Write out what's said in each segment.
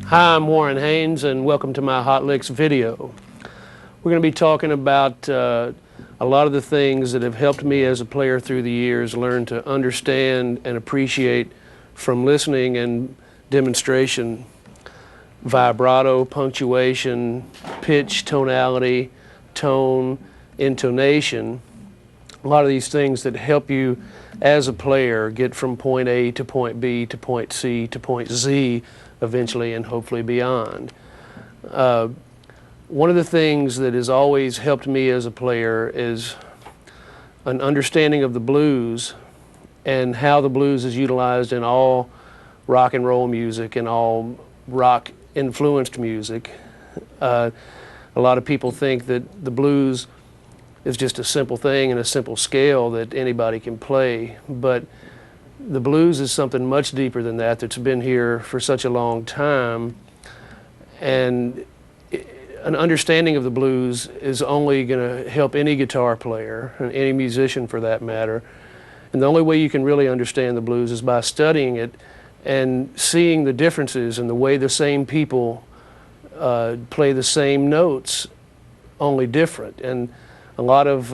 Hi, I'm Warren Haynes, and welcome to my Hot Licks video. We're going to be talking about a lot of the things that have helped me as a player through the years learn to understand and appreciate from listening and demonstration. Vibrato, punctuation, pitch, tonality, tone, intonation. A lot of these things that help you as a player get from point A to point B to point C to point Z eventually, and hopefully beyond. One of the things that has always helped me as a player is an understanding of the blues and how the blues is utilized in all rock and roll music and all rock influenced music. A lot of people think that the blues is just a simple thing and a simple scale that anybody can play, but the blues is something much deeper than that, that's been here for such a long time. And an understanding of the blues is only going to help any guitar player, and any musician for that matter. And the only way you can really understand the blues is by studying it and seeing the differences in the way the same people play the same notes, only different. And a lot of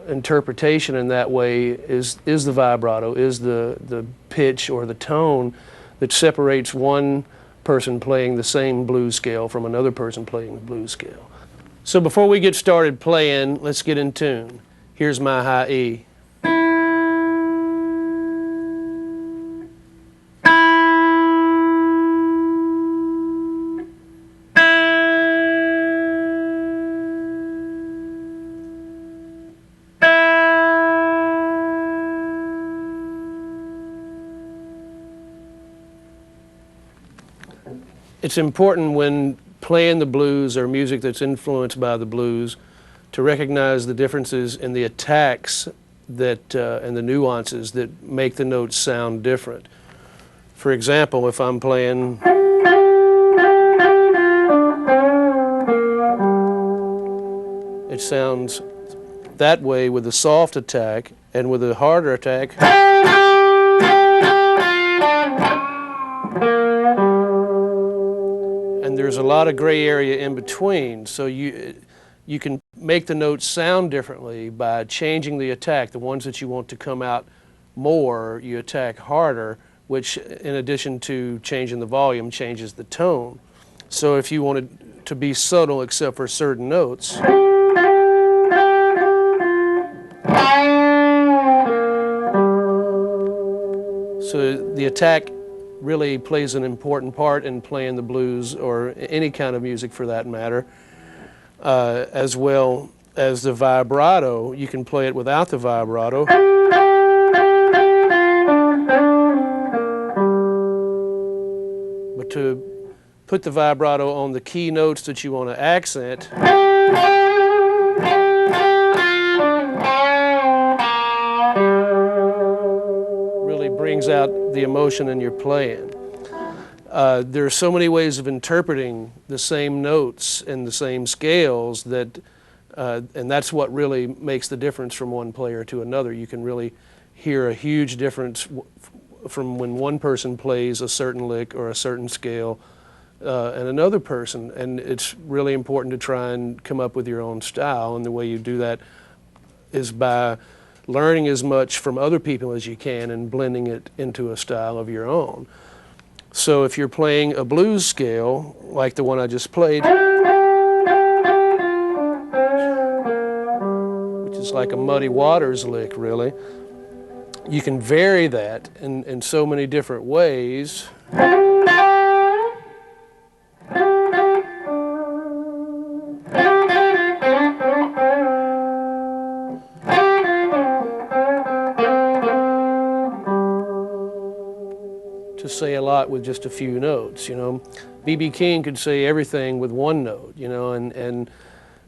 interpretation in that way is the vibrato, is the pitch or the tone that separates one person playing the same blues scale from another person playing the blues scale. So before we get started playing, let's get in tune. Here's my high E. It's important when playing the blues or music that's influenced by the blues to recognize the differences in the attacks that, and the nuances that make the notes sound different. For example, if I'm playing it sounds that way with a soft attack, and with a harder attack and there's a lot of gray area in between, so you can make the notes sound differently by changing the attack. The ones that you want to come out more, you attack harder, which in addition to changing the volume, changes the tone. So if you wanted to be subtle except for certain notes, so the attack really plays an important part in playing the blues, or any kind of music for that matter, as well as the vibrato. You can play it without the vibrato. But to put the vibrato on the key notes that you want to accent, brings out the emotion in your playing. There are so many ways of interpreting the same notes and the same scales that, and that's what really makes the difference from one player to another. You can really hear a huge difference from when one person plays a certain lick or a certain scale and another person, and it's really important to try and come up with your own style, and the way you do that is by learning as much from other people as you can and blending it into a style of your own. So if you're playing a blues scale, like the one I just played, which is like a Muddy Waters lick really, you can vary that in so many different ways. To say a lot with just a few notes, you know. B.B. King could say everything with one note, you know, and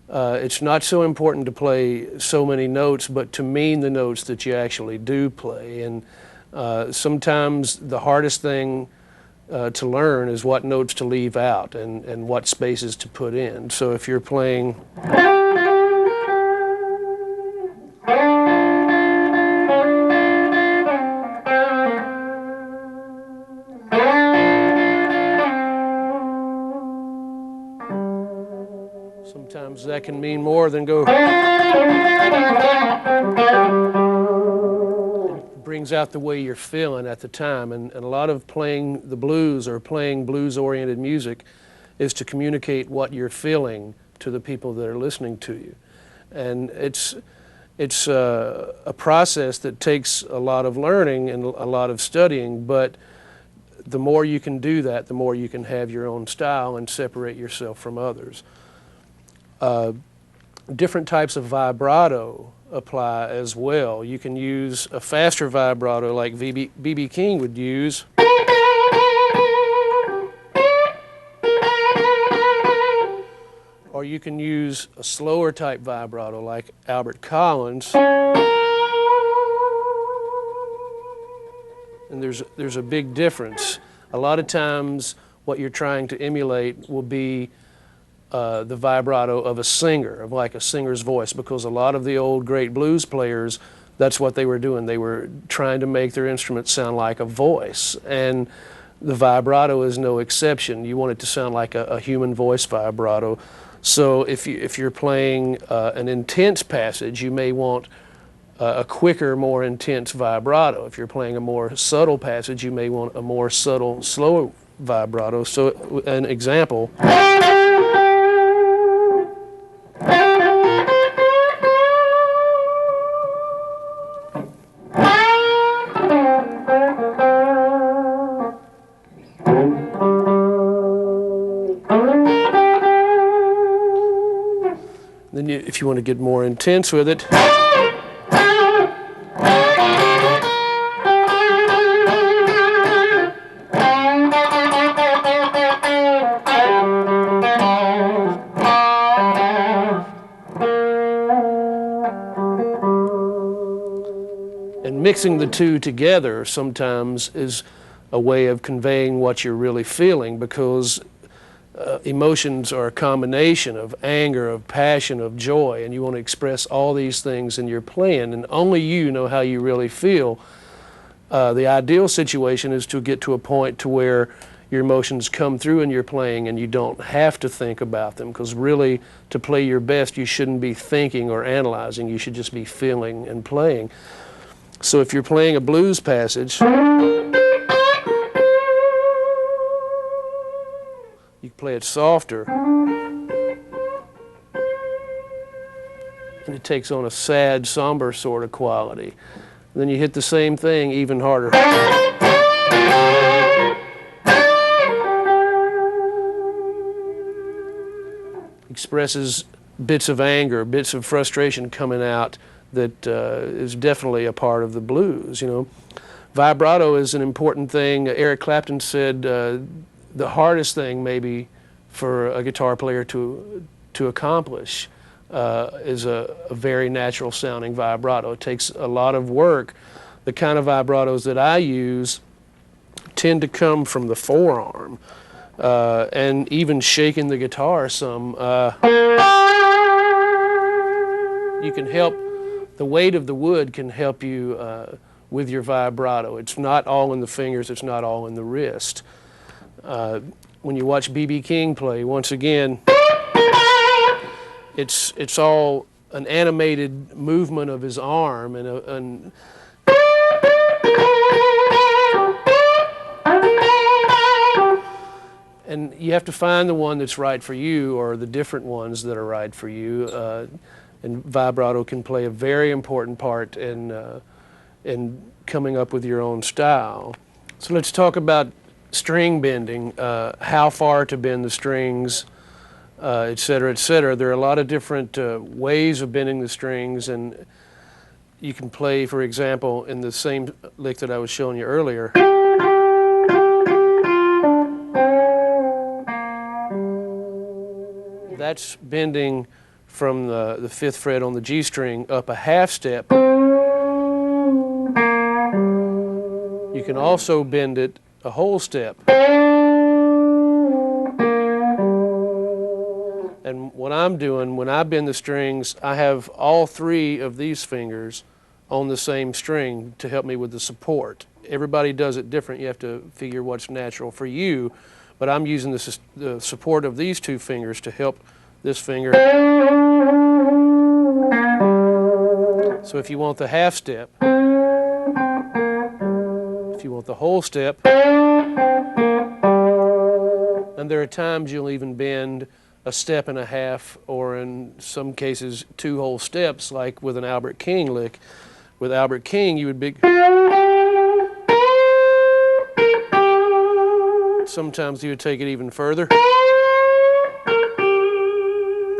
it's not so important to play so many notes, but to mean the notes that you actually do play. And sometimes the hardest thing to learn is what notes to leave out and what spaces to put in. So if you're playing sometimes that can mean more than go. It brings out the way you're feeling at the time, and a lot of playing the blues or playing blues-oriented music is to communicate what you're feeling to the people that are listening to you. And it's a process that takes a lot of learning and a lot of studying, but the more you can do that, the more you can have your own style and separate yourself from others. Different types of vibrato apply as well. You can use a faster vibrato like B.B. King would use, or you can use a slower type vibrato like Albert Collins. And there's a big difference. A lot of times what you're trying to emulate will be the vibrato of a singer, of like a singer's voice, because a lot of the old great blues players, that's what they were doing. They were trying to make their instrument sound like a voice, and the vibrato is no exception. You want it to sound like a human voice vibrato. So if you're playing an intense passage, you may want a quicker, more intense vibrato. If you're playing a more subtle passage, you may want a more subtle, slower vibrato. So an example. Then if you want to get more intense with it, and mixing the two together sometimes is a way of conveying what you're really feeling, because emotions are a combination of anger, of passion, of joy, and you want to express all these things in your playing, and only you know how you really feel. The ideal situation is to get to a point to where your emotions come through in your playing and you don't have to think about them, because really, to play your best, you shouldn't be thinking or analyzing. You should just be feeling and playing. So if you're playing a blues passage, you play it softer, and it takes on a sad, somber sort of quality. And then you hit the same thing even harder. Expresses bits of anger, bits of frustration coming out that is definitely a part of the blues, you know. Vibrato is an important thing. Eric Clapton said the hardest thing maybe for a guitar player to accomplish is a very natural sounding vibrato. It takes a lot of work. The kind of vibratos that I use tend to come from the forearm, and even shaking the guitar some. You can help, the weight of the wood can help you with your vibrato. It's not all in the fingers, it's not all in the wrist. When you watch B.B. King play, once again, it's all an animated movement of his arm, and you have to find the one that's right for you, or the different ones that are right for you. And vibrato can play a very important part in coming up with your own style. So let's talk about string bending, how far to bend the strings, et cetera, et cetera. There are a lot of different ways of bending the strings, and you can play, for example, in the same lick that I was showing you earlier. That's bending from the 5th fret on the G string up a half step. You can also bend it a whole step. And what I'm doing when I bend the strings, I have all 3 of these fingers on the same string to help me with the support. Everybody does it different. You have to figure what's natural for you, but I'm using the support of these 2 fingers to help this finger. So if you want the half step, if you want the whole step, and there are times you'll even bend a step and a half, or in some cases 2 whole steps, like with an Albert King lick. With Albert King, you would be, sometimes you would take it even further,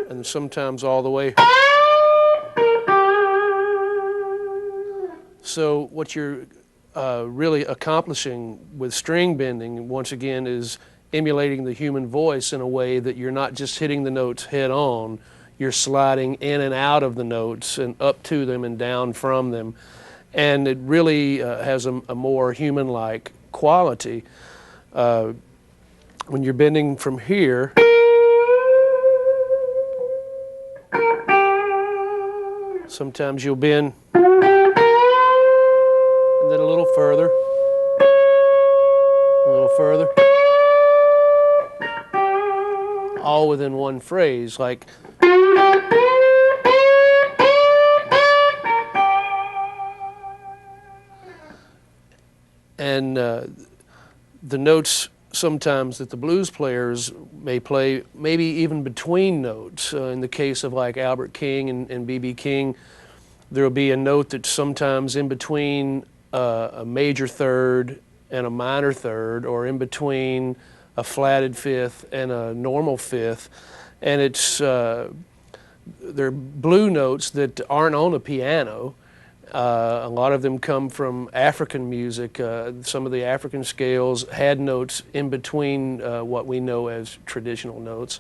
and sometimes all the way. So what you're really accomplishing with string bending, once again, is emulating the human voice in a way that you're not just hitting the notes head on, you're sliding in and out of the notes and up to them and down from them. And it really has a more human-like quality. When you're bending from here, Sometimes you'll bend and then a little further, a little further, all within one phrase, like and the notes sometimes that the blues players may play, maybe even between notes. In the case of like Albert King and B.B. King, there will be a note that's sometimes in between a major third and a minor third, or in between a flatted fifth and a normal fifth, and it's they're blue notes that aren't on a piano. A lot of them come from African music. Some of the African scales had notes in between what we know as traditional notes.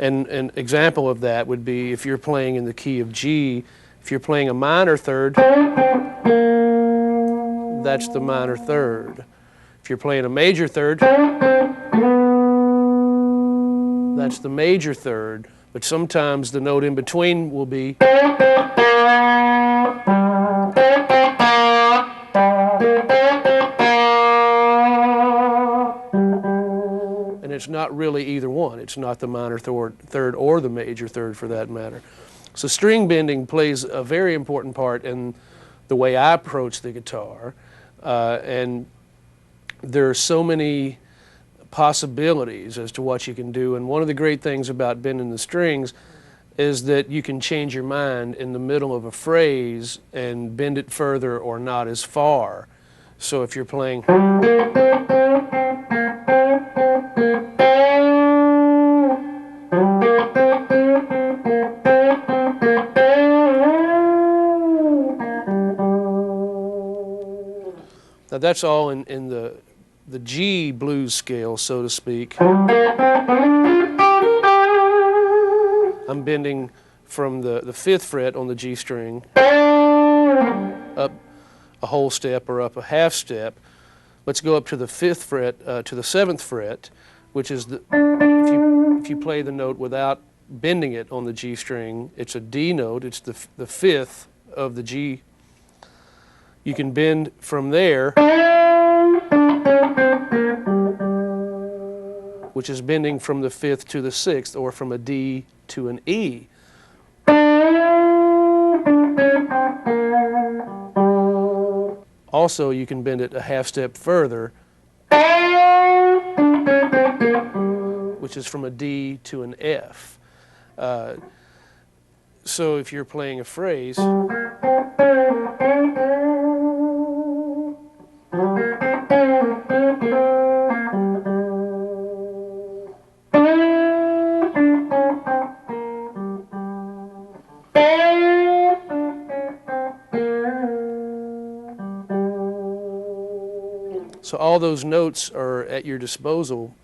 And an example of that would be if you're playing in the key of G, if you're playing a minor third, that's the minor third. If you're playing a major third, that's the major third. But sometimes the note in between will be, and it's not really either one. It's not the minor third or the major third for that matter. So string bending plays a very important part in the way I approach the guitar, and there are so many possibilities as to what you can do. And one of the great things about bending the strings is that you can change your mind in the middle of a phrase and bend it further or not as far. So if you're playing, now that's all in the G blues scale, so to speak. I'm bending from the fifth fret on the G string up a whole step or up a half step. Let's go up to the fifth fret, to the seventh fret, which is if you play the note without bending it on the G string, it's a D note. It's the fifth of the G. You can bend from there, which is bending from the fifth to the sixth, or from a D to an E. Also, you can bend it a half step further, which is from a D to an F. So if you're playing a phrase, so all those notes are at your disposal,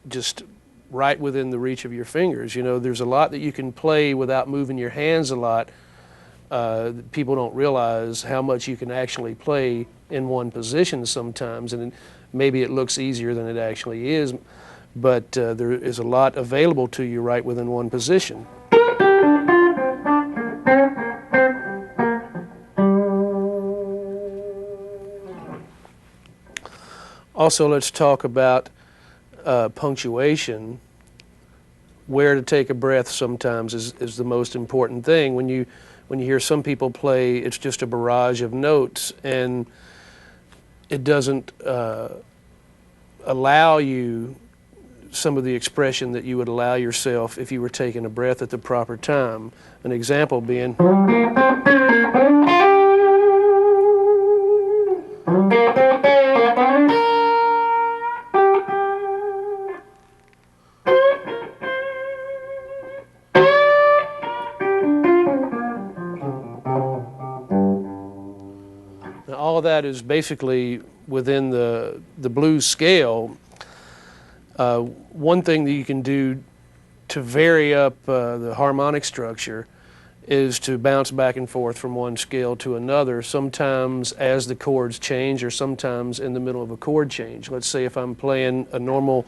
just right within the reach of your fingers. You know, there's a lot that you can play without moving your hands a lot. People don't realize how much you can actually play in one position sometimes, and maybe it looks easier than it actually is, but there is a lot available to you right within one position. Also, let's talk about punctuation. Where to take a breath sometimes is the most important thing. When you hear some people play, it's just a barrage of notes, and it doesn't allow you some of the expression that you would allow yourself if you were taking a breath at the proper time. An example being, all of that is basically within the blues scale. One thing that you can do to vary up the harmonic structure is to bounce back and forth from one scale to another, sometimes as the chords change or sometimes in the middle of a chord change. Let's say if I'm playing a normal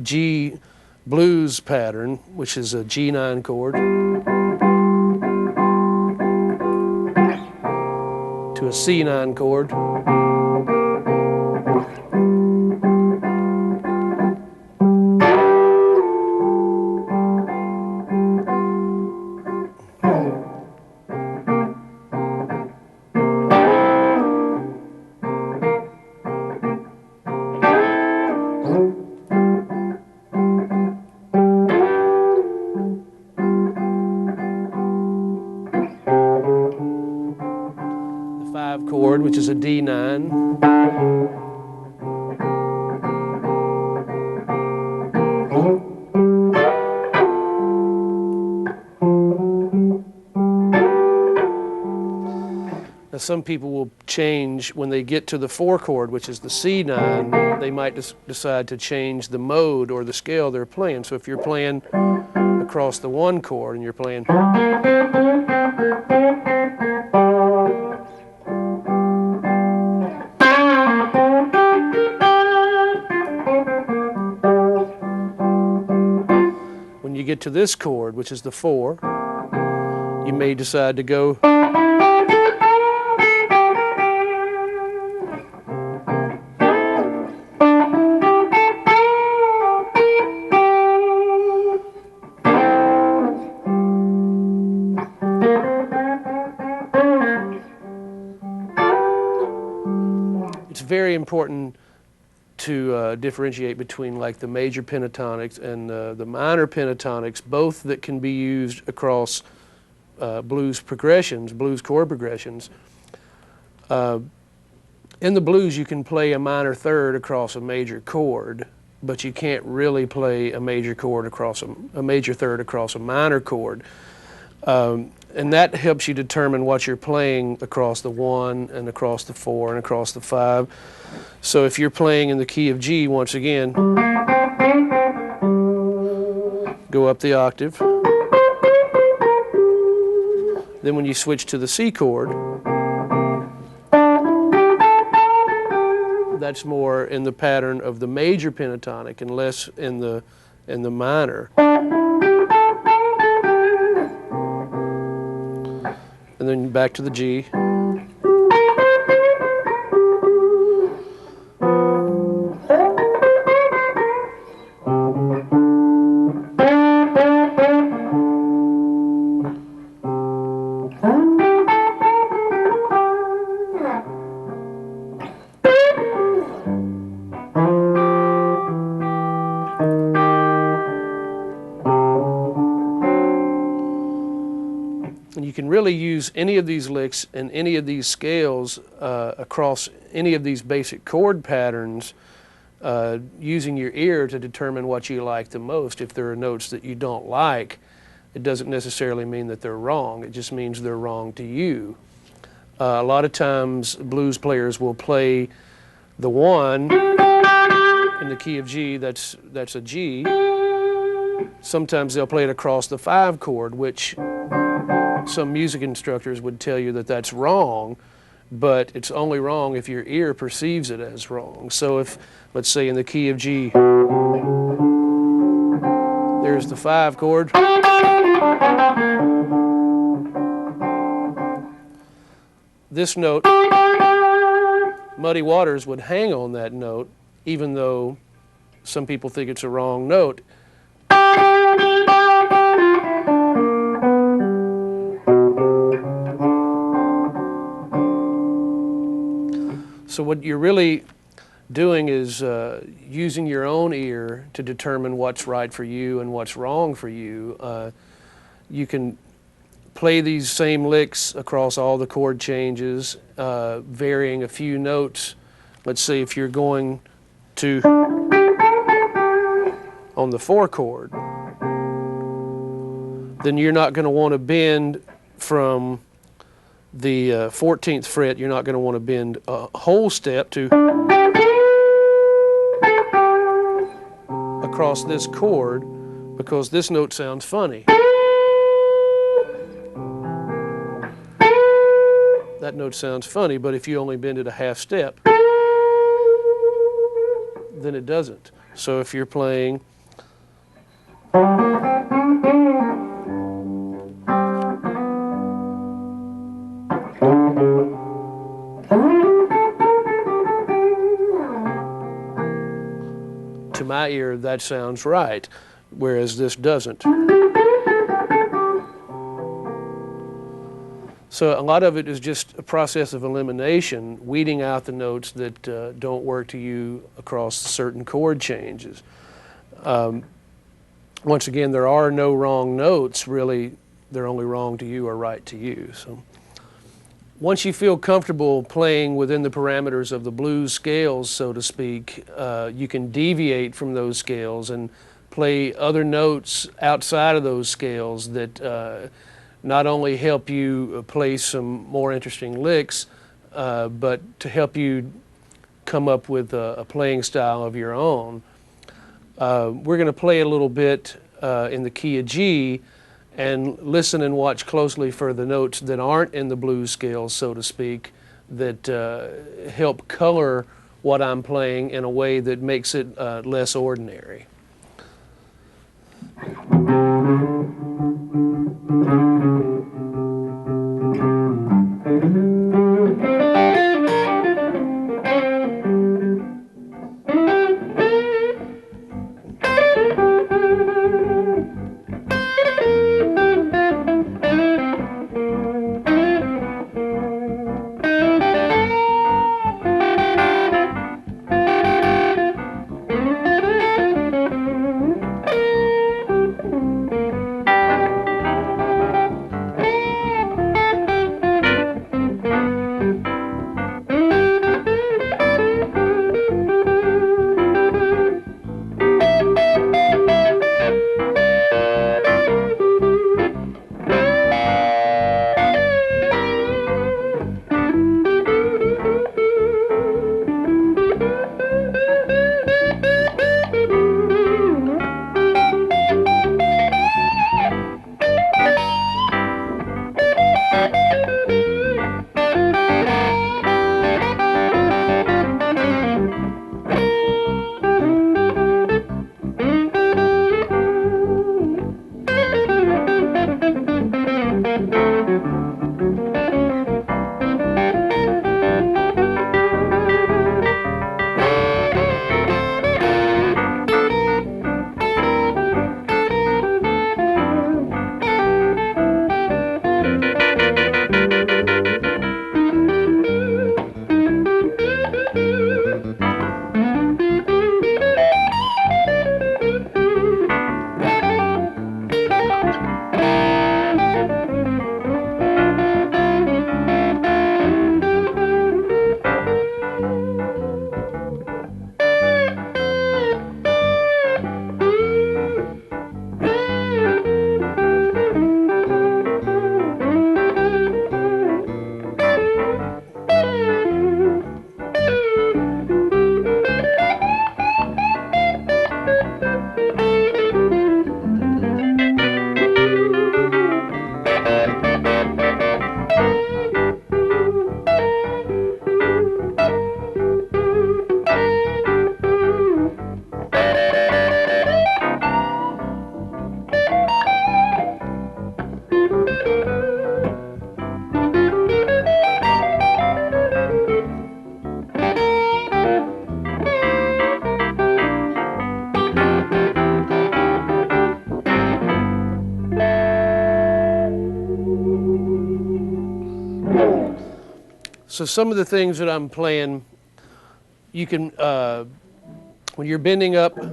G blues pattern, which is a G9 chord, to a C9 chord. The 5 chord, which is a D9. Now, some people will change when they get to the 4 chord, which is the C9. They might decide to change the mode or the scale they're playing. So if you're playing across the 1 chord and you're playing, when you get to this chord, which is the 4, you may decide to go It's very important to differentiate between like the major pentatonics and the minor pentatonics, both that can be used across blues progressions, blues chord progressions. In the blues, you can play a minor third across a major chord, but you can't really play a major chord across a major third across a minor chord. And that helps you determine what you're playing across the 1 and across the 4 and across the 5. So if you're playing in the key of G, once again, go up the octave. Then when you switch to the C chord, that's more in the pattern of the major pentatonic and less in the minor. And then back to the G. And you can really use any of these licks and any of these scales across any of these basic chord patterns using your ear to determine what you like the most. If there are notes that you don't like, it doesn't necessarily mean that they're wrong. It just means they're wrong to you. A lot of times blues players will play the 1 in the key of G, that's a G. Sometimes they'll play it across the 5 chord, which some music instructors would tell you that that's wrong, but it's only wrong if your ear perceives it as wrong. So if, let's say in the key of G, there's the 5 chord, this note, Muddy Waters would hang on that note, even though some people think it's a wrong note. So what you're really doing is using your own ear to determine what's right for you and what's wrong for you. You can play these same licks across all the chord changes, varying a few notes. Let's say if you're going to on the 4 chord, then you're not going to want to bend from the 14th fret. You're not going to want to bend a whole step to across this chord, because this note sounds funny. That note sounds funny, but if you only bend it a half step, then it doesn't. So if you're playing to my ear, that sounds right, whereas this doesn't. So a lot of it is just a process of elimination, weeding out the notes that don't work to you across certain chord changes. Once again, there are no wrong notes, really. They're only wrong to you or right to you. So once you feel comfortable playing within the parameters of the blues scales, so to speak, you can deviate from those scales and play other notes outside of those scales that not only help you play some more interesting licks, but to help you come up with a playing style of your own. We're going to play a little bit in the key of G, and listen and watch closely for the notes that aren't in the blues scales, so to speak, that help color what I'm playing in a way that makes it less ordinary. So some of the things that I'm playing, you can, when you're bending up, the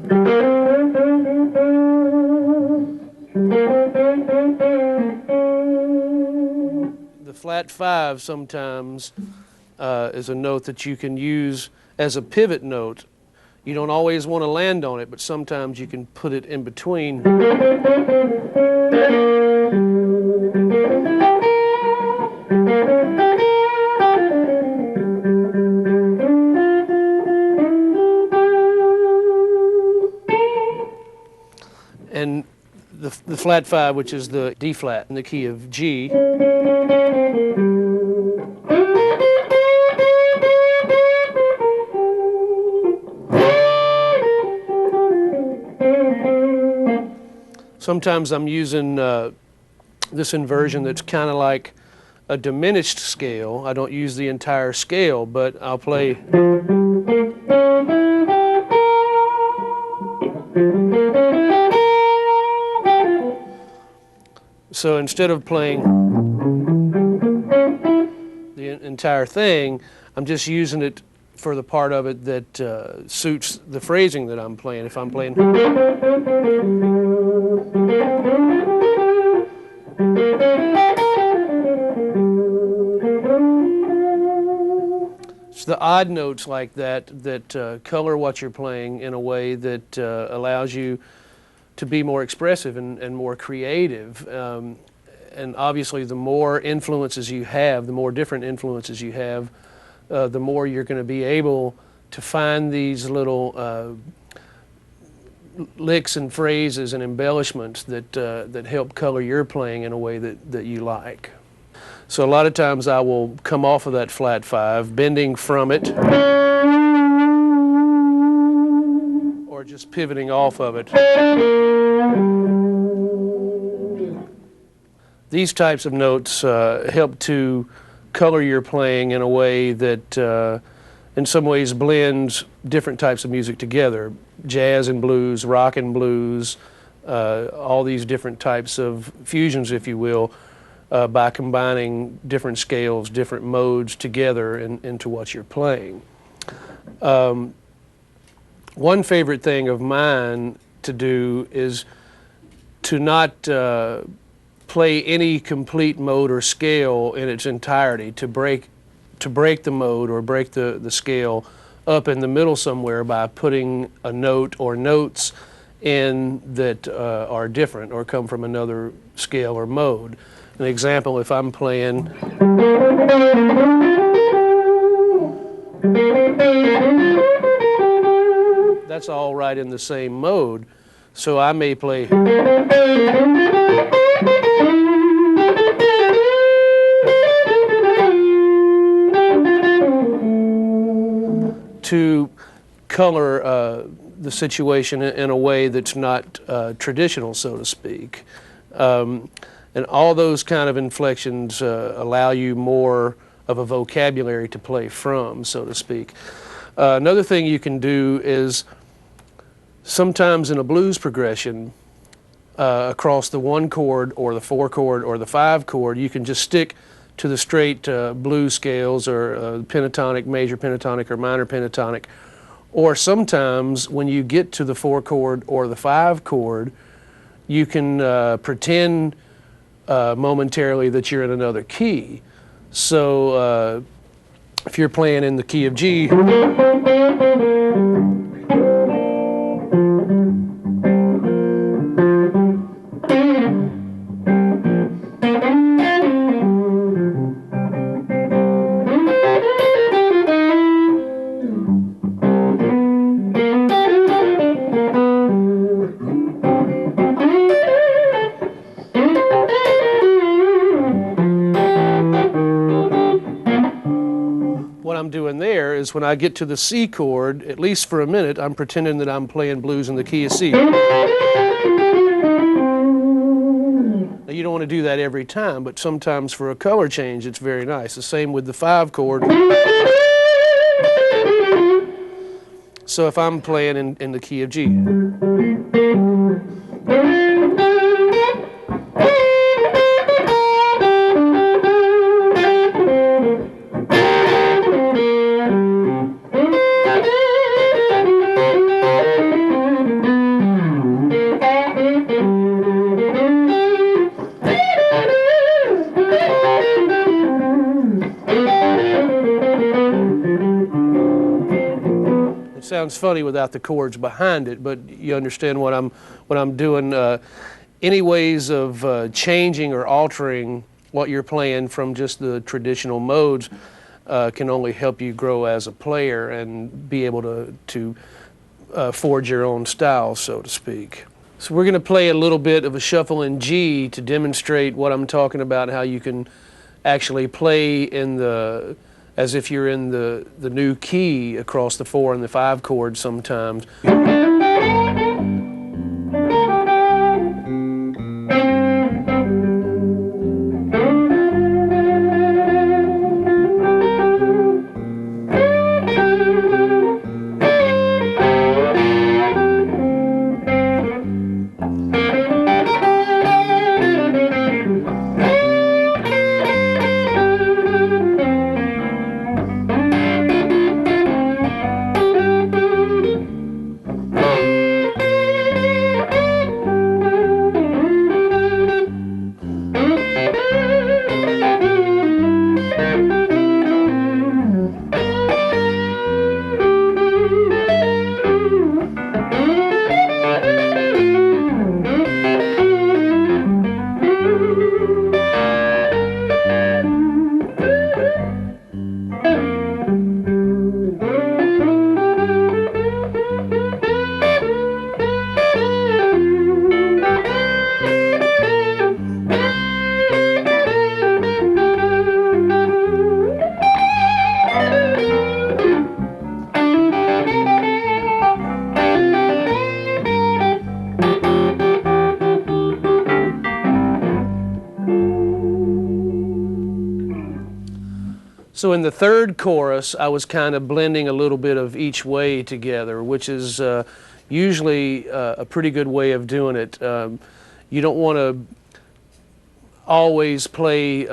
flat 5 sometimes is a note that you can use as a pivot note. You don't always want to land on it, but sometimes you can put it in between. And the flat 5, which is the D flat in the key of G. Sometimes I'm using this inversion that's kind of like a diminished scale. I don't use the entire scale, but I'll play. So instead of playing the entire thing, I'm just using it for the part of it that suits the phrasing that I'm playing. If I'm playing, it's the odd notes like that that color what you're playing in a way that allows you to be more expressive and more creative. And obviously the more influences you have, the more different influences you have, the more you're going to be able to find these little licks and phrases and embellishments that help color your playing in a way that you like. So a lot of times I will come off of that flat 5, bending from it, or just pivoting off of it. These types of notes help to color your playing in a way that in some ways blends different types of music together. Jazz and blues, rock and blues, all these different types of fusions, if you will, by combining different scales, different modes together into what you're playing. One favorite thing of mine to do is to not play any complete mode or scale in its entirety, to break the mode or break the scale up in the middle somewhere by putting a note or notes in that are different or come from another scale or mode. An example, if I'm playing that's all right in the same mode, so I may play to color the situation in a way that's not traditional, so to speak. And all those kind of inflections allow you more of a vocabulary to play from, so to speak. Another thing you can do is sometimes in a blues progression, across the 1 chord or the 4 chord or the 5 chord, you can just stick to the straight blues scales or pentatonic, major pentatonic or minor pentatonic. Or sometimes when you get to the 4 chord or the 5 chord, you can pretend momentarily that you're in another key. So if you're playing in the key of G, I'm doing there is when I get to the C chord, at least for a minute, I'm pretending that I'm playing blues in the key of C. Now, you don't want to do that every time, but sometimes for a color change, it's very nice. The same with the 5 chord. So if I'm playing in the key of G. Sounds funny without the chords behind it, but you understand what I'm doing. Any ways of changing or altering what you're playing from just the traditional modes can only help you grow as a player and be able to forge your own style, so to speak. So we're going to play a little bit of a shuffle in G to demonstrate what I'm talking about, how you can actually play in the as if you're in the new key across the 4 and the 5 chords sometimes. So in the third chorus, I was kind of blending a little bit of each way together, which is usually a pretty good way of doing it. You don't want to always play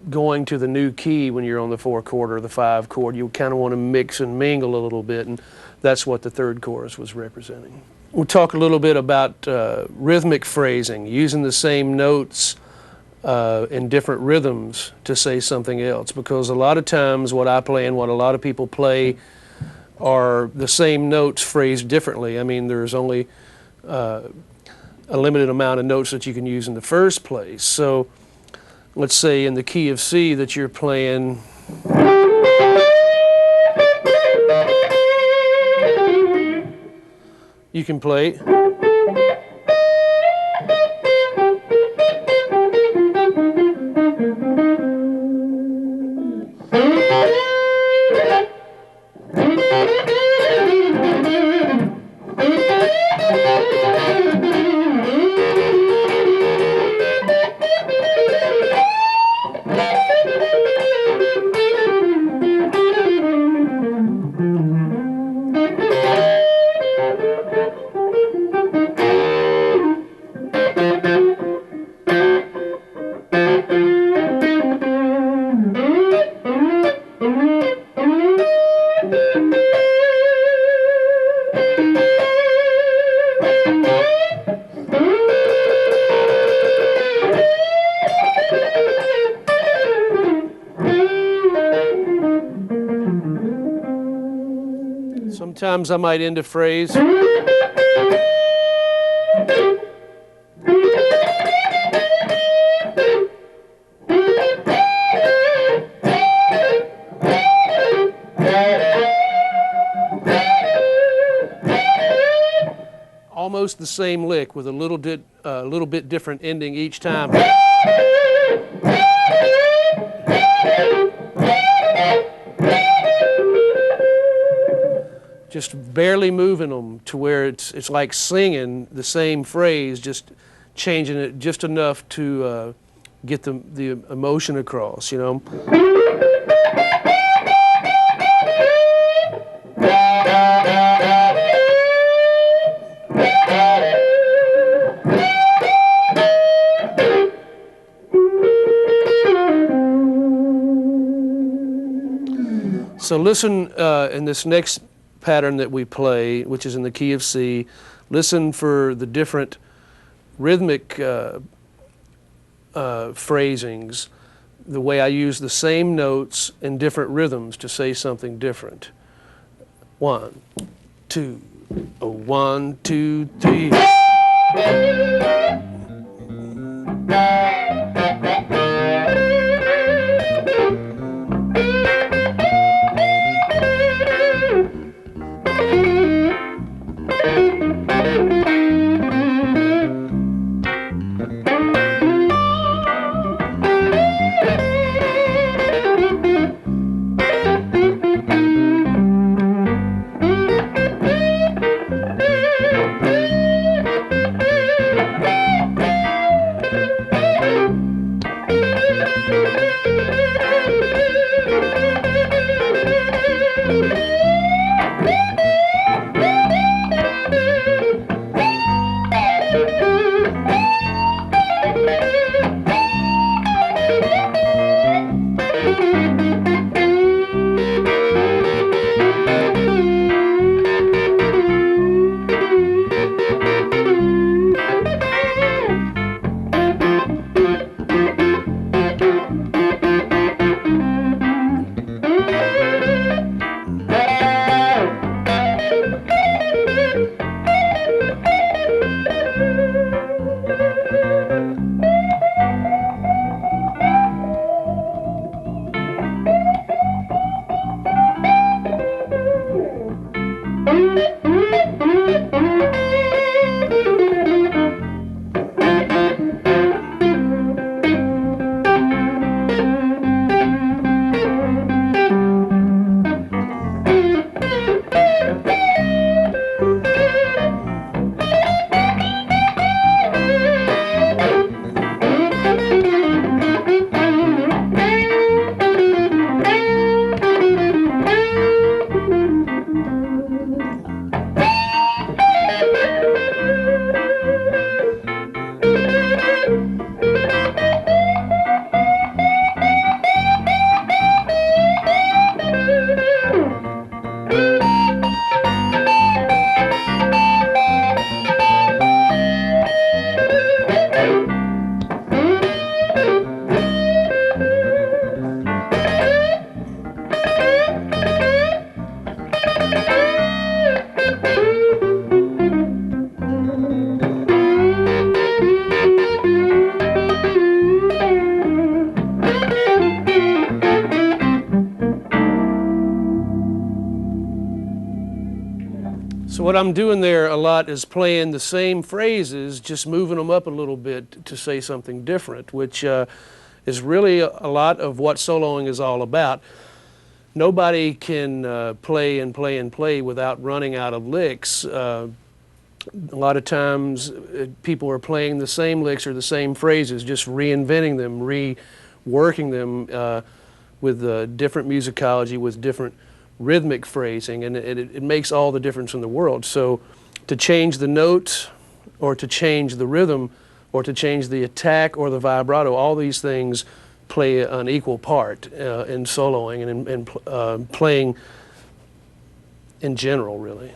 going to the new key when you're on the 4 chord or the 5 chord. You kind of want to mix and mingle a little bit, and that's what the third chorus was representing. We'll talk a little bit about rhythmic phrasing, using the same notes in different rhythms to say something else, because a lot of times what I play and what a lot of people play are the same notes phrased differently. I mean, there's only a limited amount of notes that you can use in the first place. So let's say in the key of C that you're playing, you can play Sometimes I might end a phrase. Almost the same lick with a little bit different ending each time. Just barely moving them to where it's like singing the same phrase, just changing it just enough to get the emotion across, you know. So listen in this next pattern that we play, which is in the key of C, listen for the different rhythmic phrasings, the way I use the same notes in different rhythms to say something different. 1, 2, 1, 2, 3. So what I'm doing there a lot is playing the same phrases, just moving them up a little bit to say something different, which is really a lot of what soloing is all about. Nobody can play and play and play without running out of licks. A lot of times people are playing the same licks or the same phrases, just reinventing them, reworking them with different musicology, with different rhythmic phrasing, and it makes all the difference in the world. So to change the notes or to change the rhythm or to change the attack or the vibrato, all these things play an equal part in soloing and in playing in general, really.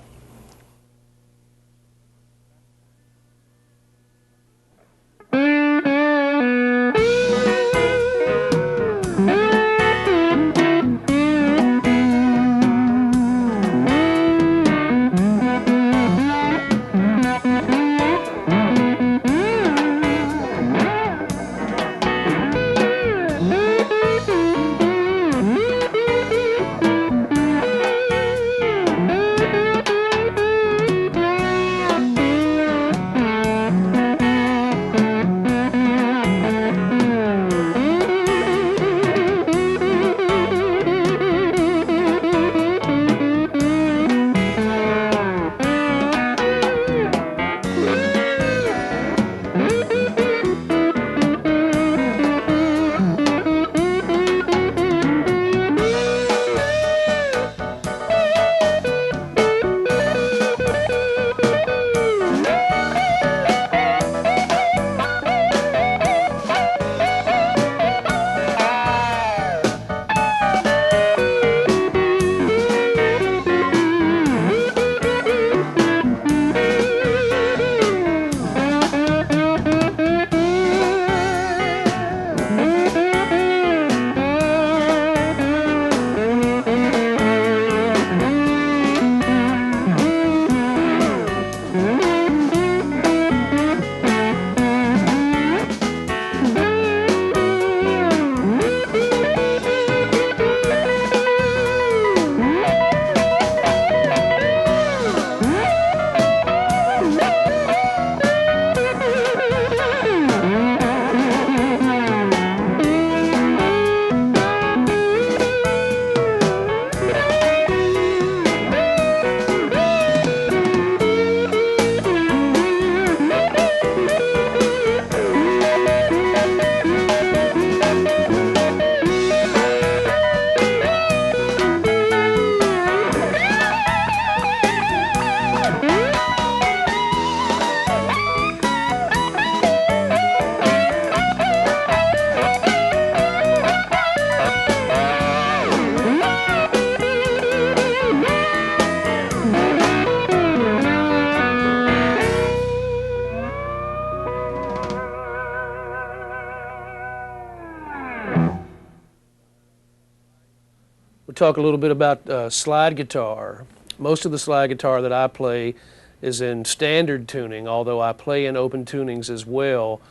We'll talk a little bit about slide guitar. Most of the slide guitar that I play is in standard tuning, although I play in open tunings as well.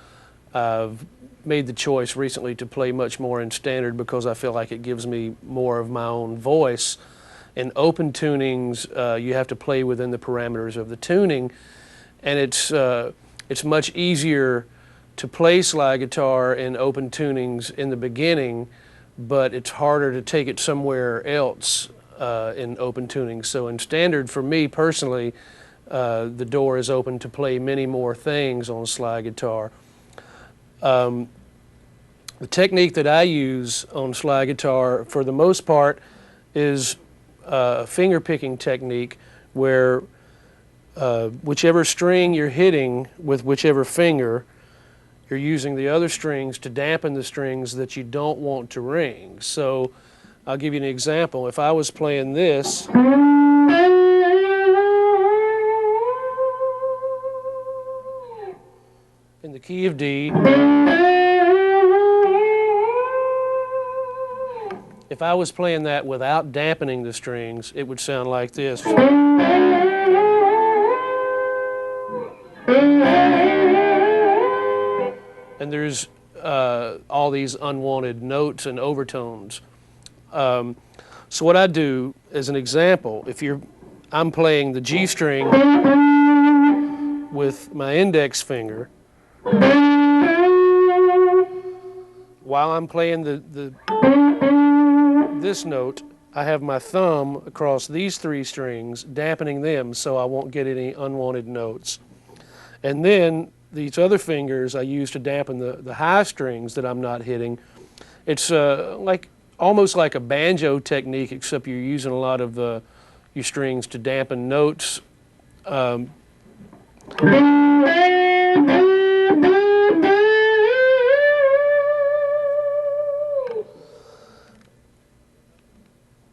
I've made the choice recently to play much more in standard because I feel like it gives me more of my own voice. In open tunings, you have to play within the parameters of the tuning, and it's much easier to play slide guitar in open tunings in the beginning, but it's harder to take it somewhere else in open tunings. So in standard, for me personally, the door is open to play many more things on slide guitar. The technique that I use on slide guitar, for the most part, is a finger picking technique where whichever string you're hitting with whichever finger, you're using the other strings to dampen the strings that you don't want to ring. So I'll give you an example. If I was playing this, in the key of D, if I was playing that without dampening the strings, it would sound like this. And there's all these unwanted notes and overtones. So what I do, as an example, I'm playing the G string with my index finger. While I'm playing this note, I have my thumb across these three strings, dampening them so I won't get any unwanted notes. And then these other fingers I use to dampen the high strings that I'm not hitting. It's almost like a banjo technique, except you're using a lot of your strings to dampen notes.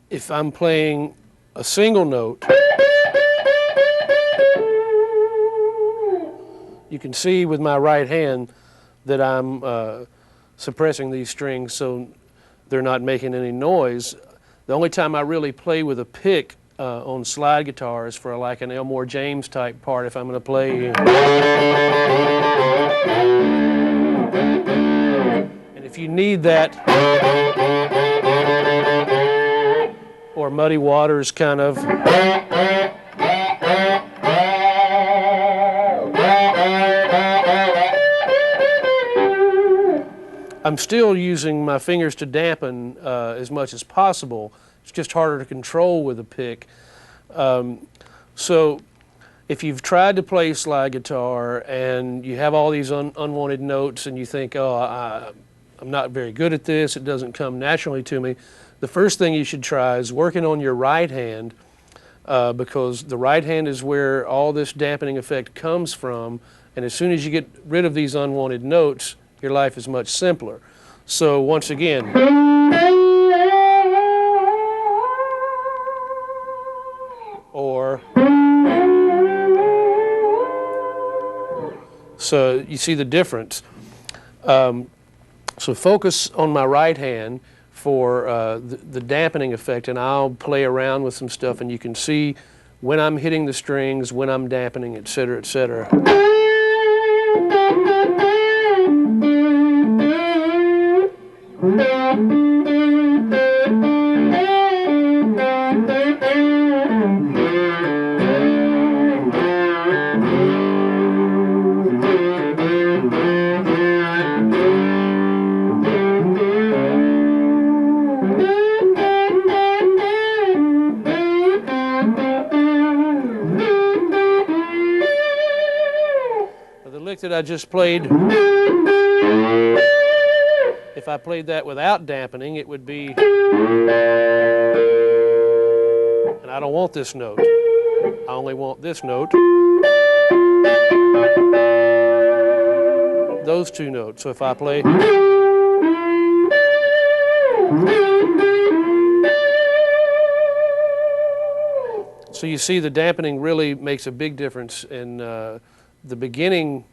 If I'm playing a single note, you can see with my right hand that I'm suppressing these strings so they're not making any noise. The only time I really play with a pick on slide guitar is for like an Elmore James type part, if I'm going to play. And if you need that, or Muddy Waters kind of, I'm still using my fingers to dampen as much as possible. It's just harder to control with a pick. So if you've tried to play slide guitar and you have all these unwanted notes and you think, oh, I'm not very good at this, it doesn't come naturally to me, the first thing you should try is working on your right hand, because the right hand is where all this dampening effect comes from, and as soon as you get rid of these unwanted notes, your life is much simpler. So once again, or, so you see the difference. So focus on my right hand for the dampening effect, and I'll play around with some stuff and you can see when I'm hitting the strings, when I'm dampening, etc., etc. That I just played, if I played that without dampening, it would be, and I don't want this note, I only want this note, those two notes. So if I play, so you see the dampening really makes a big difference in the beginning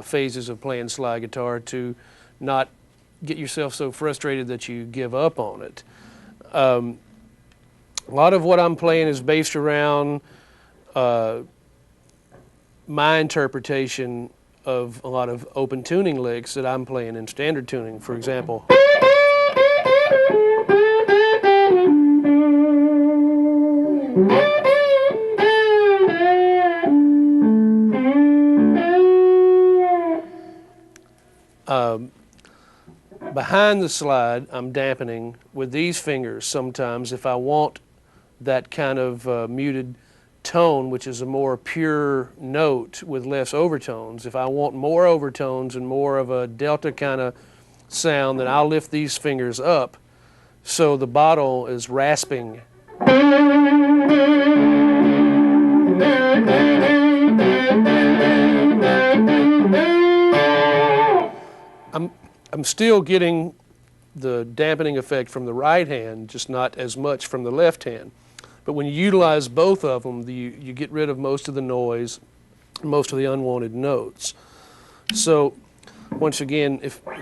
phases of playing slide guitar, to not get yourself so frustrated that you give up on it. A lot of what I'm playing is based around my interpretation of a lot of open tuning licks that I'm playing in standard tuning. For example, behind the slide, I'm dampening with these fingers sometimes if I want that kind of muted tone, which is a more pure note with less overtones. If I want more overtones and more of a delta kind of sound, then I'll lift these fingers up so the bottle is rasping. I'm still getting the dampening effect from the right hand, just not as much from the left hand. But when you utilize both of them, you get rid of most of the noise, most of the unwanted notes. So once again, if now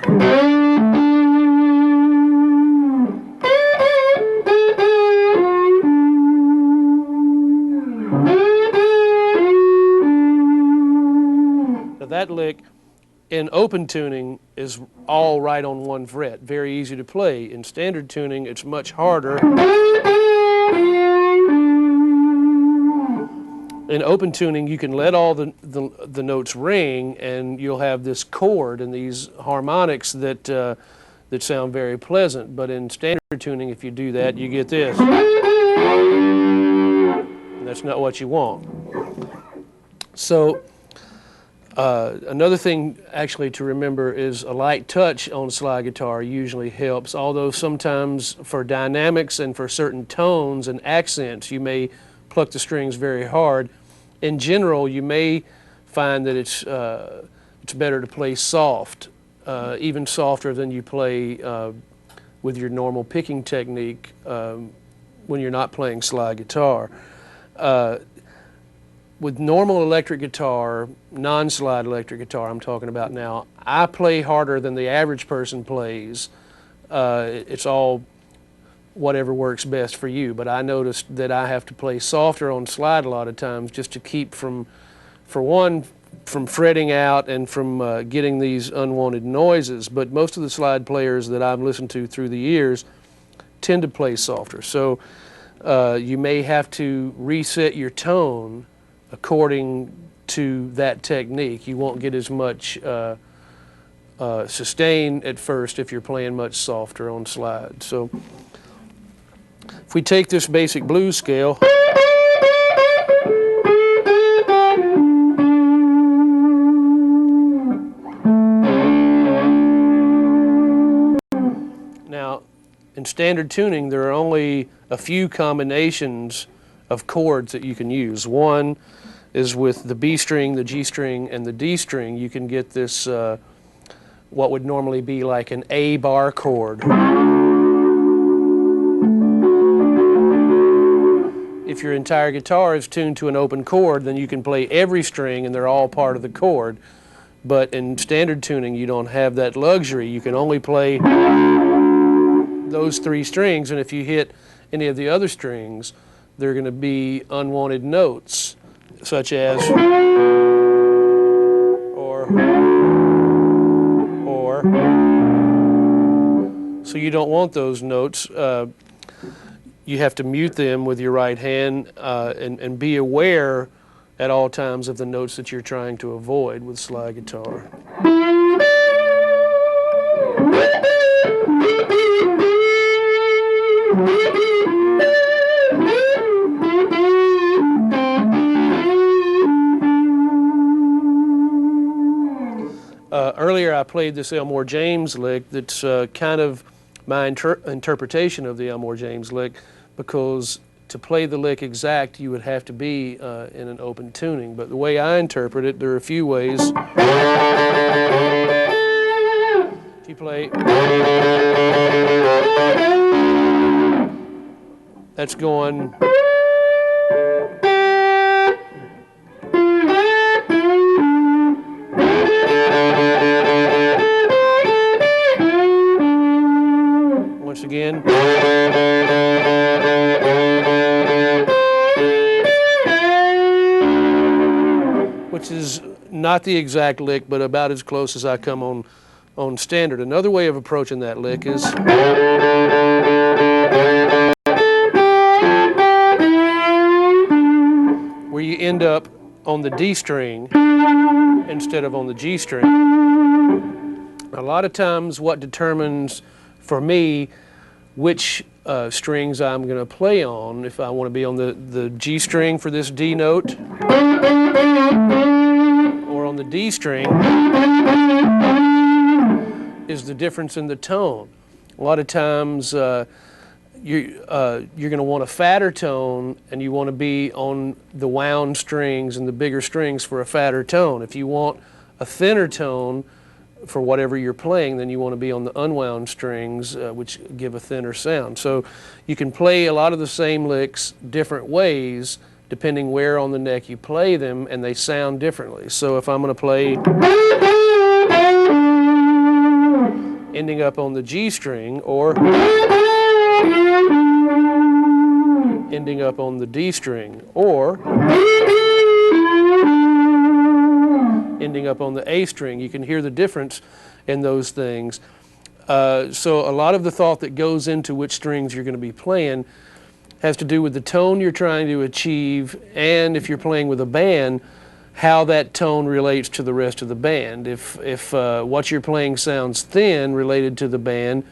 that lick in open tuning is all right on one fret, very easy to play. In standard tuning, it's much harder. In open tuning, you can let all the notes ring, and you'll have this chord and these harmonics that that sound very pleasant. But in standard tuning, if you do that, you get this. And that's not what you want. So another thing actually to remember is a light touch on slide guitar usually helps, although sometimes for dynamics and for certain tones and accents, you may pluck the strings very hard. In general, you may find that it's better to play soft, even softer than you play with your normal picking technique when you're not playing slide guitar. With normal electric guitar, non-slide electric guitar I'm talking about now, I play harder than the average person plays. It's all whatever works best for you, but I noticed that I have to play softer on slide a lot of times just to keep from fretting out and from getting these unwanted noises. But most of the slide players that I've listened to through the years tend to play softer. So you may have to reset your tone according to that technique. You won't get as much sustain at first if you're playing much softer on slide. So if we take this basic blues scale, now in standard tuning there are only a few combinations of chords that you can use. One is with the B string, the G string, and the D string. You can get this what would normally be like an A bar chord. If your entire guitar is tuned to an open chord, then you can play every string and they're all part of the chord. But in standard tuning, you don't have that luxury. You can only play those three strings, and if you hit any of the other strings, they're going to be unwanted notes, such as or. So you don't want those notes. You have to mute them with your right hand and be aware at all times of the notes that you're trying to avoid with slide guitar. Earlier I played this Elmore James lick that's kind of my interpretation of the Elmore James lick, because to play the lick exact you would have to be in an open tuning. But the way I interpret it, there are a few ways. If you play, that's going once again. Which is not the exact lick, but about as close as I come on standard. Another way of approaching that lick is where you end up on the D string instead of on the G string. A lot of times what determines for me which strings I'm going to play on, if I want to be on the G string for this D note or on the D string, is the difference in the tone. A lot of times you're going to want a fatter tone, and you want to be on the wound strings and the bigger strings for a fatter tone. If you want a thinner tone for whatever you're playing, then you want to be on the unwound strings, which give a thinner sound. So you can play a lot of the same licks different ways depending where on the neck you play them, and they sound differently. So if I'm going to play ending up on the G string or ending up on the D string or ending up on the A string, you can hear the difference in those things. So a lot of the thought that goes into which strings you're going to be playing has to do with the tone you're trying to achieve, and if you're playing with a band, how that tone relates to the rest of the band. If what you're playing sounds thin related to the band,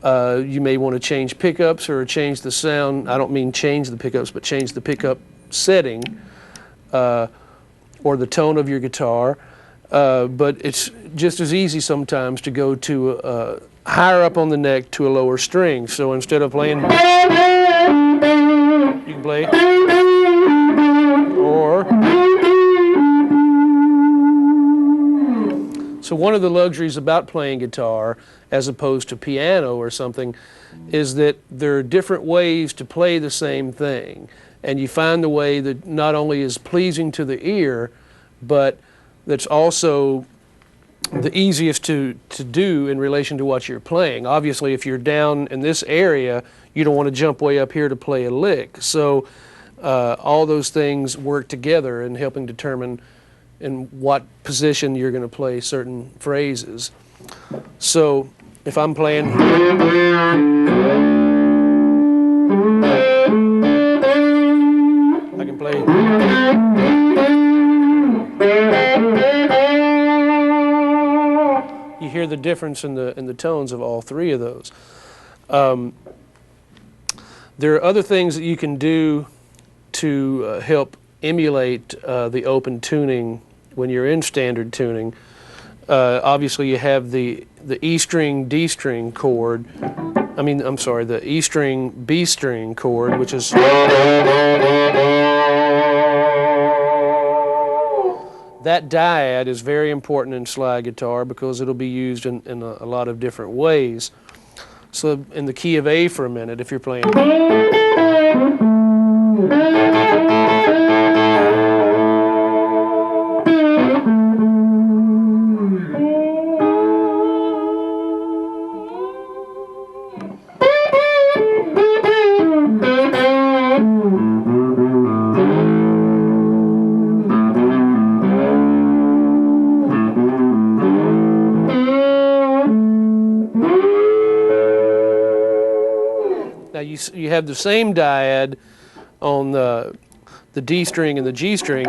you may want to change pickups or change the sound. I don't mean change the pickups, but change the pickup setting or the tone of your guitar. But it's just as easy sometimes to go to higher up on the neck to a lower string. So instead of playing, you can play, or. So one of the luxuries about playing guitar, as opposed to piano or something, is that there are different ways to play the same thing. And you find the way that not only is pleasing to the ear, but that's also the easiest to do in relation to what you're playing. Obviously, if you're down in this area, you don't want to jump way up here to play a lick. So all those things work together in helping determine in what position you're going to play certain phrases. So if I'm playing, I can play. You hear the difference in the tones of all three of those. There are other things that you can do to help emulate the open tuning when you're in standard tuning. Obviously, you have the E string, D string chord. I'm sorry, the E string, B string chord, which is that dyad is very important in slide guitar because it'll be used in a lot of different ways. So in the key of A for a minute, if you're playing, you have the same dyad on the D string and the G string,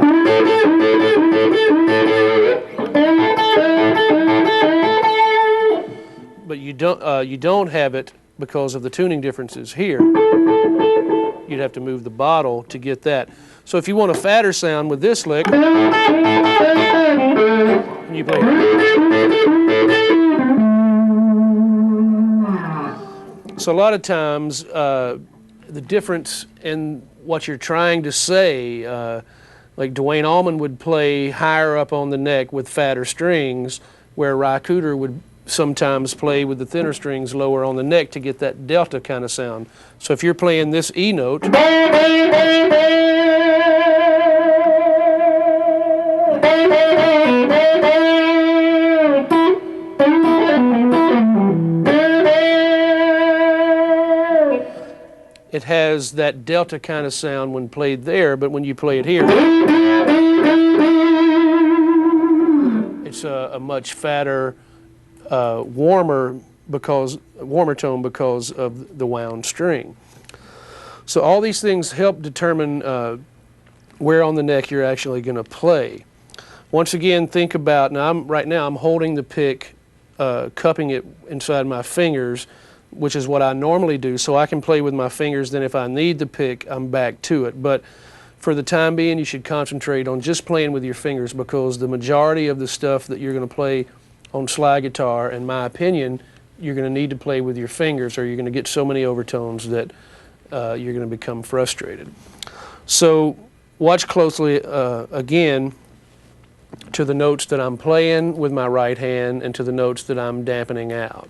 but you don't have it because of the tuning differences here. You'd have to move the bottle to get that. So if you want a fatter sound with this lick, and you play. So a lot of times, the difference in what you're trying to say, like Dwayne Allman would play higher up on the neck with fatter strings, where Ry Cooder would sometimes play with the thinner strings lower on the neck to get that delta kind of sound. So if you're playing this E note, it has that delta kind of sound when played there, but when you play it here, it's a much fatter, warmer tone because of the wound string. So all these things help determine where on the neck you're actually going to play. Once again, think about, right now I'm holding the pick, cupping it inside my fingers, which is what I normally do, so I can play with my fingers. Then if I need the pick, I'm back to it. But for the time being, you should concentrate on just playing with your fingers, because the majority of the stuff that you're going to play on slide guitar, in my opinion, you're going to need to play with your fingers, or you're going to get so many overtones that you're going to become frustrated. So watch closely again to the notes that I'm playing with my right hand and to the notes that I'm dampening out.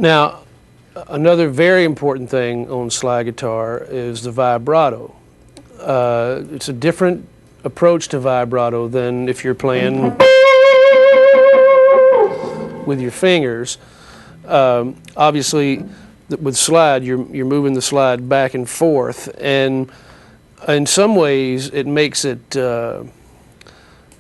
Now, another very important thing on slide guitar is the vibrato. It's a different approach to vibrato than if you're playing with your fingers. Obviously, with slide, you're moving the slide back and forth, and in some ways, it makes it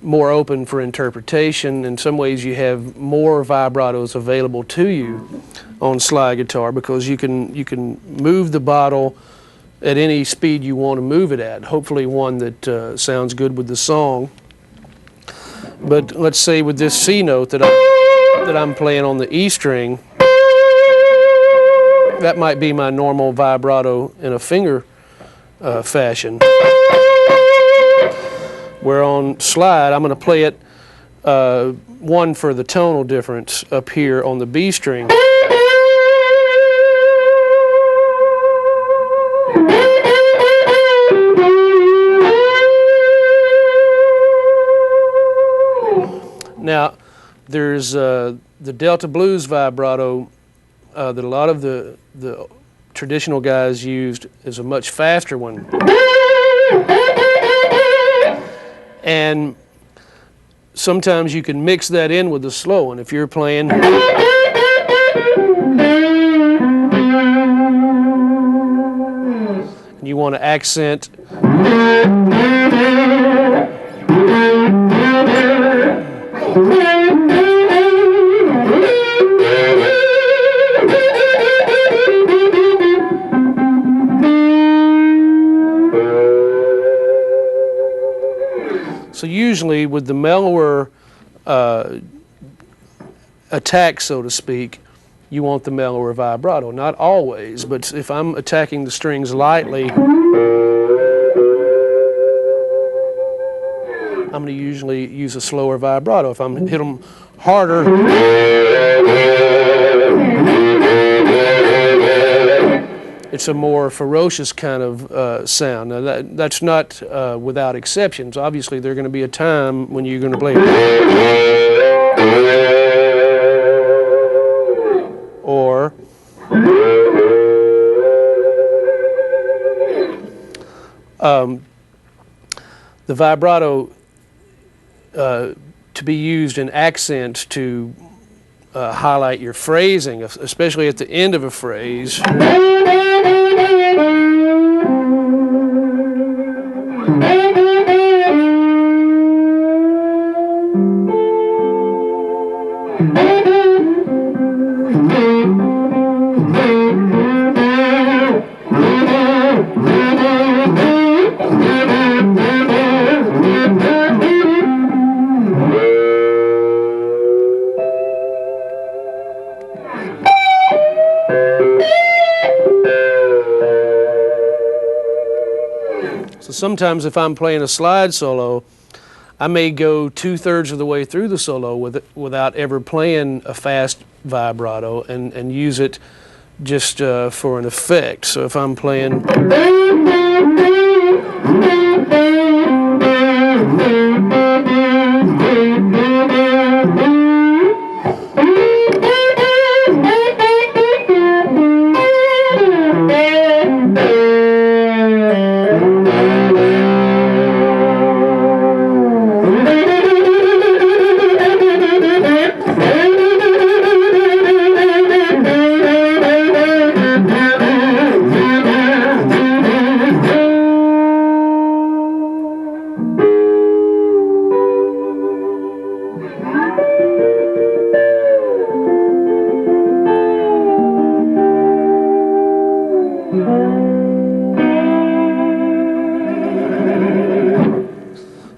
more open for interpretation. In some ways, you have more vibratos available to you on slide guitar because you can move the bottle at any speed you want to move it at. Hopefully, one that sounds good with the song. But let's say with this C note that I'm playing on the E string, that might be my normal vibrato in a finger fashion. Where on slide, I'm going to play it one for the tonal difference up here on the B string. Now, there's the Delta Blues vibrato that a lot of the traditional guys used is a much faster one. And sometimes you can mix that in with the slow one. If you're playing and you want to accent so usually with the mellower attack, so to speak, you want the mellower vibrato. Not always, but if I'm attacking the strings lightly, I'm going to usually use a slower vibrato. If I'm hit them harder, it's a more ferocious kind of sound. Now that's not without exceptions. Obviously, there's going to be a time when you're going to play or the vibrato to be used in accents to highlight your phrasing, especially at the end of a phrase. So sometimes if I'm playing a slide solo, I may go 2/3 of the way through the solo without ever playing a fast vibrato and use it just for an effect. So if I'm playing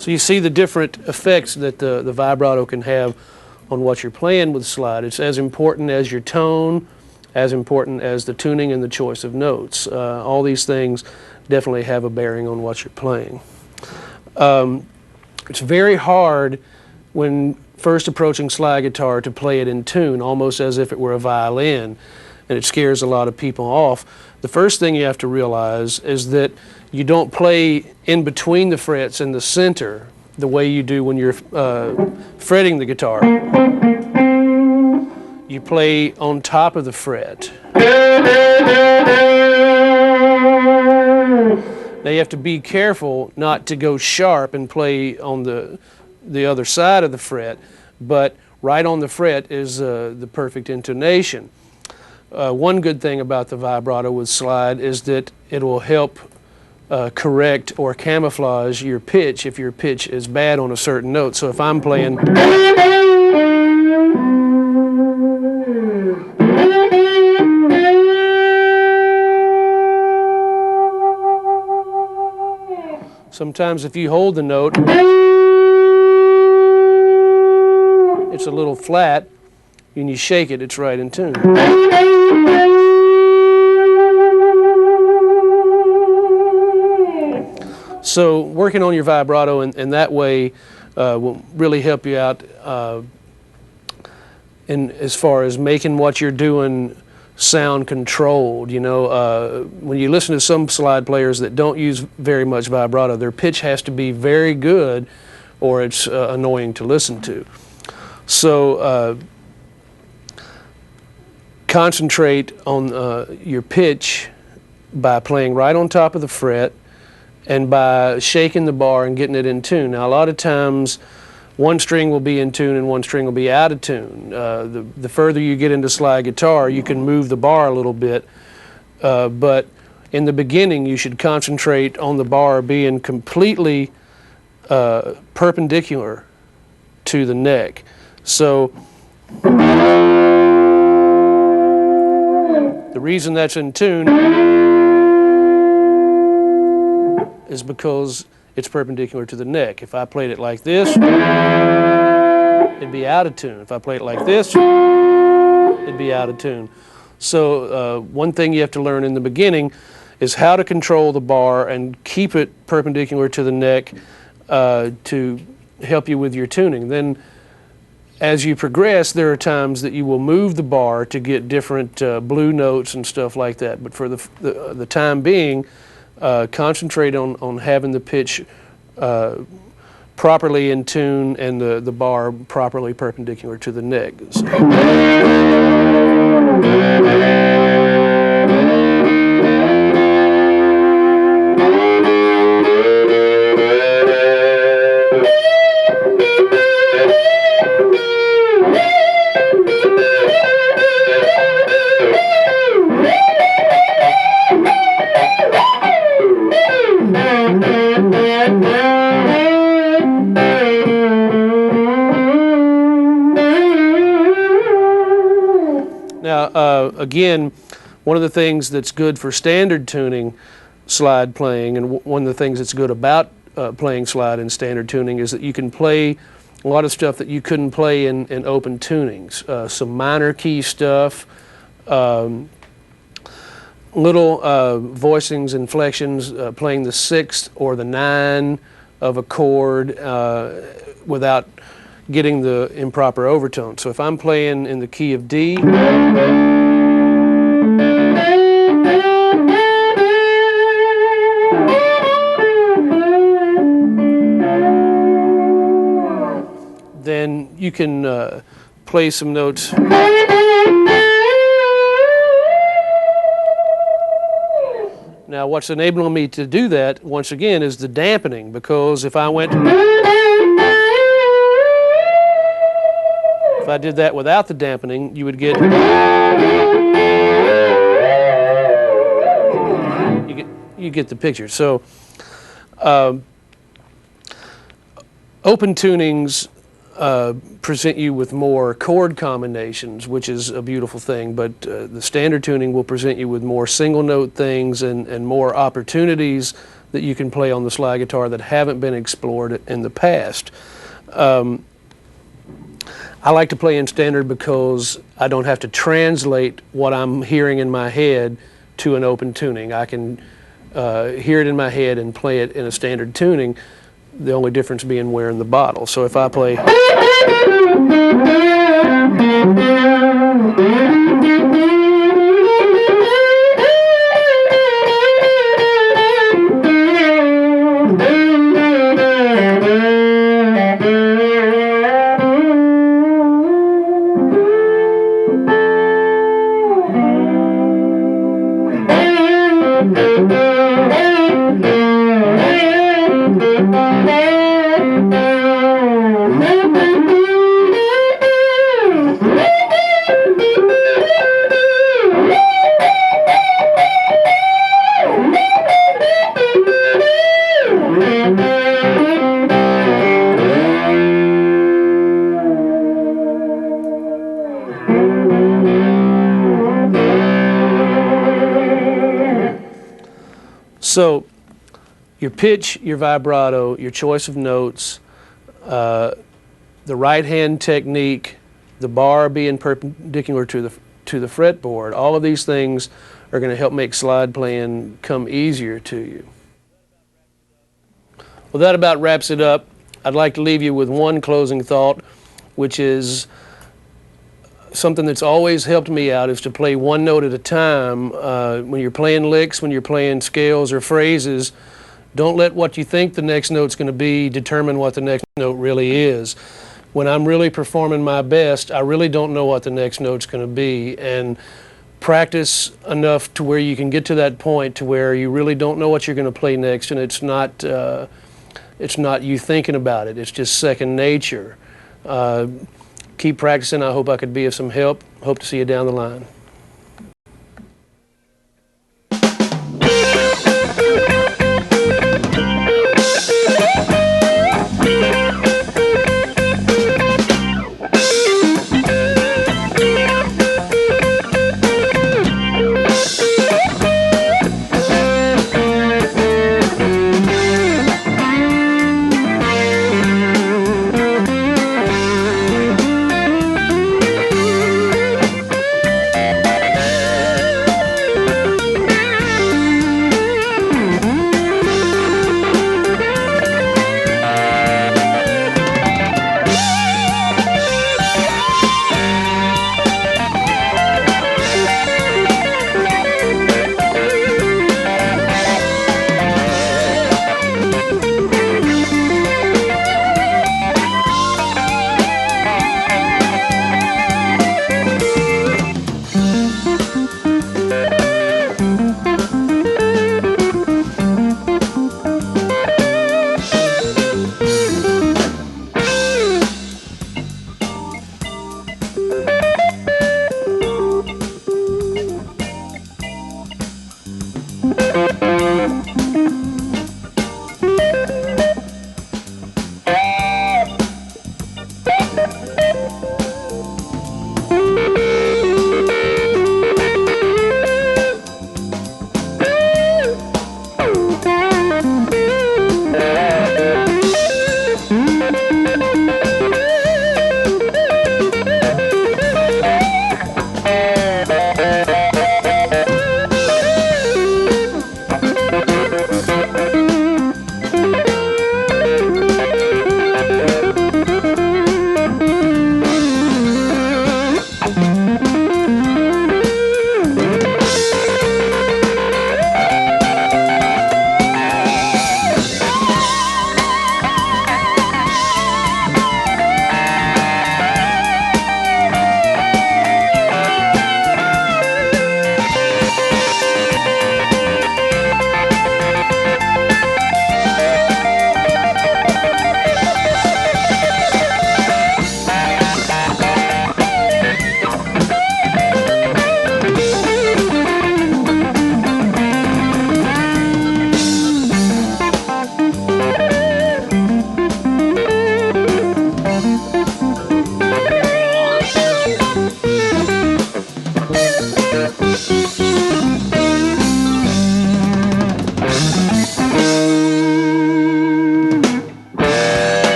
So you see the different effects that the vibrato can have on what you're playing with slide. It's as important as your tone, as important as the tuning and the choice of notes. All these things definitely have a bearing on what you're playing. It's very hard when first approaching slide guitar to play it in tune, almost as if it were a violin, and it scares a lot of people off. The first thing you have to realize is that you don't play in between the frets in the center the way you do when you're fretting the guitar. You play on top of the fret. Now you have to be careful not to go sharp and play on the other side of the fret, but right on the fret is the perfect intonation. One good thing about the vibrato with slide is that it will help correct or camouflage your pitch if your pitch is bad on a certain note. So if I'm playing sometimes if you hold the note, it's a little flat, and you shake it, it's right in tune. So working on your vibrato in that way will really help you out in as far as making what you're doing sound controlled. You know, when you listen to some slide players that don't use very much vibrato, their pitch has to be very good or it's annoying to listen to. So concentrate on your pitch by playing right on top of the fret and by shaking the bar and getting it in tune. Now a lot of times one string will be in tune and one string will be out of tune. The further you get into slide guitar, you can move the bar a little bit, but in the beginning you should concentrate on the bar being completely perpendicular to the neck. So the reason that's in tune is because it's perpendicular to the neck. If I played it like this, it'd be out of tune. If I played it like this, it'd be out of tune. So one thing you have to learn in the beginning is how to control the bar and keep it perpendicular to the neck to help you with your tuning. Then as you progress, there are times that you will move the bar to get different blue notes and stuff like that. But for the time being, concentrate on having the pitch properly in tune and the bar properly perpendicular to the neck. Now, again, one of the things that's good for standard tuning slide playing, and one of the things that's good about playing slide in standard tuning, is that you can play a lot of stuff that you couldn't play in open tunings. Some minor key stuff, little voicings, inflections, playing the sixth or the 9 of a chord without getting the improper overtone. So if I'm playing in the key of D, then you can play some notes. Now what's enabling me to do that, once again, is the dampening, because if I did that without the dampening, you would get you get the picture. So open tunings present you with more chord combinations, which is a beautiful thing, but the standard tuning will present you with more single note things and more opportunities that you can play on the slide guitar that haven't been explored in the past. I like to play in standard because I don't have to translate what I'm hearing in my head to an open tuning. I can hear it in my head and play it in a standard tuning, the only difference being wearing the bottle. So if I play So your pitch, your vibrato, your choice of notes, the right hand technique, the bar being perpendicular to the fretboard, all of these things are going to help make slide playing come easier to you. Well, that about wraps it up. I'd like to leave you with one closing thought, which is something that's always helped me out is to play one note at a time. When you're playing licks, when you're playing scales or phrases, don't let what you think the next note's going to be determine what the next note really is. When I'm really performing my best, I really don't know what the next note's going to be, and practice enough to where you can get to that point to where you really don't know what you're going to play next, and it's not you thinking about it. It's just second nature. Keep practicing. I hope I could be of some help. Hope to see you down the line.